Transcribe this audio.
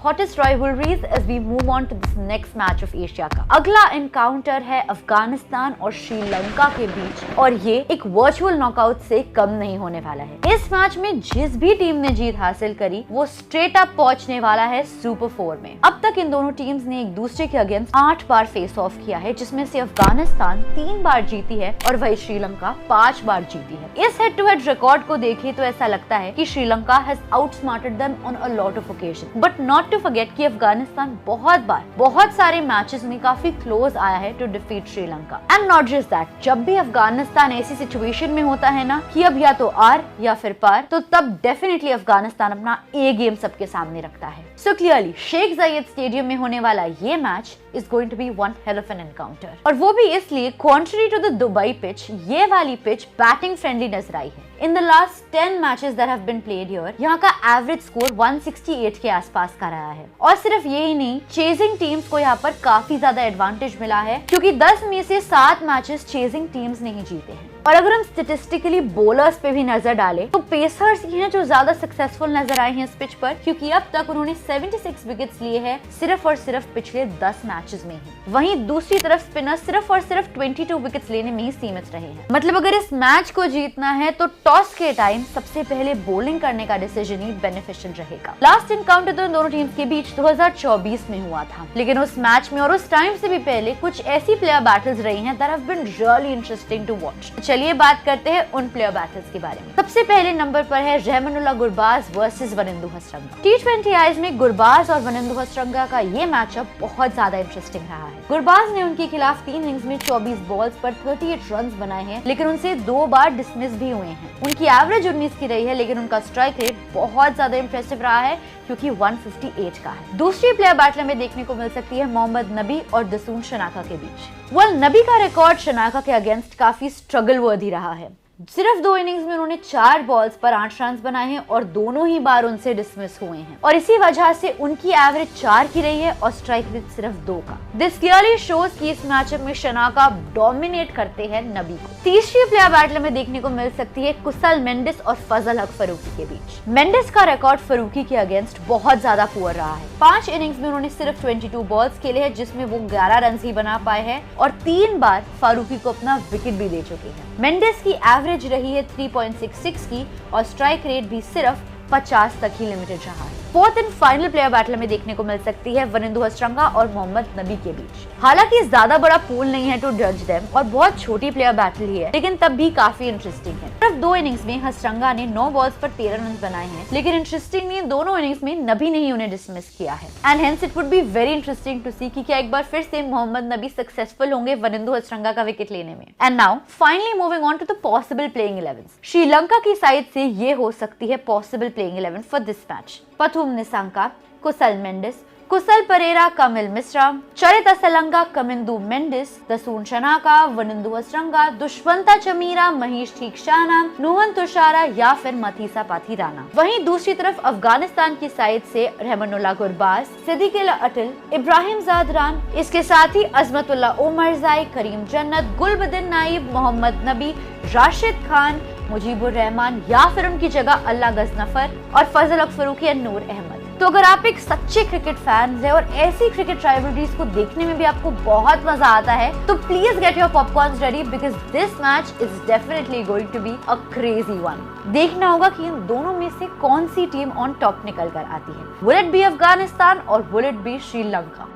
hottest rivalries as we move on to this next match of Asia Cup. अगला encounter है अफगानिस्तान और श्रीलंका के बीच और ये एक वर्चुअल नॉकआउट से कम नहीं होने वाला है। इस मैच में जिस भी टीम ने जीत हासिल करी वो स्ट्रेट अप पहुंचने वाला है सुपर 4 में। अब तक इन दोनों टीम्स ने एक दूसरे के अगेंस्ट 8 बार फेस ऑफ किया है, जिसमें से अफगानिस्तान 3 बार जीती है और वही श्रीलंका 5 बार जीती है। इस हेड टू हेड रिकॉर्ड को देखें तो ऐसा लगता है कि Sri Lanka has outsmarted them on a lot of occasion, but not to forget कि अफगानिस्तान बहुत सारे मैचेस में काफी क्लोज आया है to defeat Sri Lanka. And not just that, जब भी अफगानिस्तान ऐसी सिचुएशन में होता है ना कि अब या तो आर या फिर पार, तो तब डेफिनेटली अफगानिस्तान अपना ए गेम सबके सामने रखता है। सो क्लियरली शेख जायद स्टेडियम में होने वाला ये match is going to be one hell of an encounter, और वो भी इसलिए contrary to the Dubai pitch, ये वाली pitch बैटिंग फ्रेंडली नजर आई है। In the last 10 matches that have been played here, यहाँ का एवरेज स्कोर 168 के आसपास का रहा है। और सिर्फ यही नहीं, चेजिंग टीम्स को यहाँ पर काफी ज्यादा एडवांटेज मिला है, क्योंकि 10 में से 7 मैचेस चेजिंग टीम्स ने ही जीते हैं। और अगर हम स्टेटिस्टिकली बॉलर्स पे भी नजर डालें तो पेसर्स ही हैं जो ज्यादा सक्सेसफुल नजर आए हैं इस पिच पर, क्योंकि अब तक उन्होंने 76 विकेट्स लिए हैं सिर्फ और सिर्फ पिछले 10 मैचेस में ही। वहीं दूसरी तरफ स्पिनर सिर्फ और सिर्फ 22 विकेट्स लेने में ही सीमित रहे हैं। मतलब अगर इस मैच को जीतना है तो टॉस के टाइम सबसे पहले बॉलिंग करने का डिसीजन ही बेनिफिशियल रहेगा। लास्ट एनकाउंटर तो इन दोनों टीम्स के बीच 2024 में हुआ था, लेकिन उस मैच में और उस टाइम से भी पहले कुछ ऐसी प्लेयर बैटल्स रही हैं that have been really interesting to watch. चलिए बात करते हैं उन प्लेयर बैटल्स के बारे में। सबसे पहले नंबर पर है Rahmanullah Gurbaz versus Wanindu Hasaranga. T20 eyes में गुरबाज और वनिंदु हसरंगा का ये मैचअप बहुत ज्यादा इंटरेस्टिंग रहा है। गुरबाज ने उनके खिलाफ 3 इनिंग्स में 24 बॉल्स पर 38 रन्स बनाए हैं, लेकिन उनसे 2 बार डिसमिस भी हुए हैं। उनकी एवरेज 19 की रही है, लेकिन उनका स्ट्राइक रेट बहुत ज्यादा इंप्रेसिव रहा है, क्योंकि 158 का है। दूसरी प्लेयर बैटल में देखने को मिल सकती है मोहम्मद नबी और दसून शनाका के बीच। नबी का रिकॉर्ड शनाका के अगेंस्ट काफी स्ट्रगल वर्दी रहा है। सिर्फ 2 इनिंग्स में उन्होंने 4 बॉल्स पर 8 रन बनाए हैं और दोनों ही बार उनसे डिसमिस हुए हैं, और इसी वजह से उनकी एवरेज 4 की रही है और स्ट्राइक रेट सिर्फ 2 का। दिस क्लियरली शोज कि इस मैचअप में शनाका डोमिनेट करते हैं नबी को। तीसरी प्लेयर बैटल में देखने को मिल सकती है कुसल मेंडिस और फजल हक फरूकी के बीच। मेंडिस का रिकॉर्ड फरूकी के अगेंस्ट बहुत ज्यादा पुअर रहा है। 5 इनिंग्स में उन्होंने सिर्फ 22 बॉल्स खेले हैं, जिसमें वो 11 रन ही बना पाए हैं और 3 बार फारूकी को अपना विकेट भी दे चुके हैं। मेंडिस की एवरेज रही है 3.66 की और स्ट्राइक रेट भी सिर्फ 50 तक ही लिमिटेड रहा है। Fourth and final player battle में देखने को मिल सकती है वनिंदु हसरंगा और मोहम्मद नबी के बीच। हालांकि ज्यादा बड़ा पूल नहीं है टू जज देम और बहुत छोटी प्लेयर बैटल ही है, लेकिन तब भी काफी इंटरेस्टिंग है। सिर्फ 2 इनिंग्स में हसरंगा ने 9 बॉल्स पर 13 रन बनाए हैं, लेकिन इंटरेस्टिंगली दोनों इनिंग्स में नबी ने ही उन्हें डिसमिस किया है। And hence it would be very interesting to see कि क्या एक बार फिर से मोहम्मद नबी सक्सेसफुल होंगे वनिंदु हसरंगा का विकेट लेने में। And now finally moving on to the possible playing 11। Sri Lanka की साइड से ये हो सकती है possible playing 11 for this match. Pathum Nissanka, Kusal Mendis, Kusal Perera, Kamil Mishara, Charith Asalanka, Kamindu Mendis, Dasun Shanaka, Wanindu Hasaranga, Dushmantha Chameera, Maheesh Theekshana, Nuwan Thushara या फिर मथीसा पाथीराना। वहीं दूसरी तरफ अफगानिस्तान की साइड से रहमानुल्लाह गुरबाज, सिद्दीकुल्लाह अटिल, इब्राहिम जादरान, इसके साथ ही अजमतुल्लाह ओमरजाई, करीम जन्नत, गुलबदीन नाइब, मोहम्मद नबी, राशिद खान, मुजीबुर रहमान या फिर उनकी जगह अल्लाह गजनफर और फजल हक फरूकी और नूर अहमद। तो अगर आप एक सच्चे क्रिकेट फैंस हैं और ऐसी क्रिकेट राइवलरीज को देखने में भी आपको बहुत मजा आता है, तो please get your popcorns ready because this match is definitely going to be a crazy one. देखना होगा कि इन दोनों में से कौन सी टीम ऑन टॉप निकल कर आती है। विल इट बी अफगानिस्तान और विल इट बी श्रीलंका?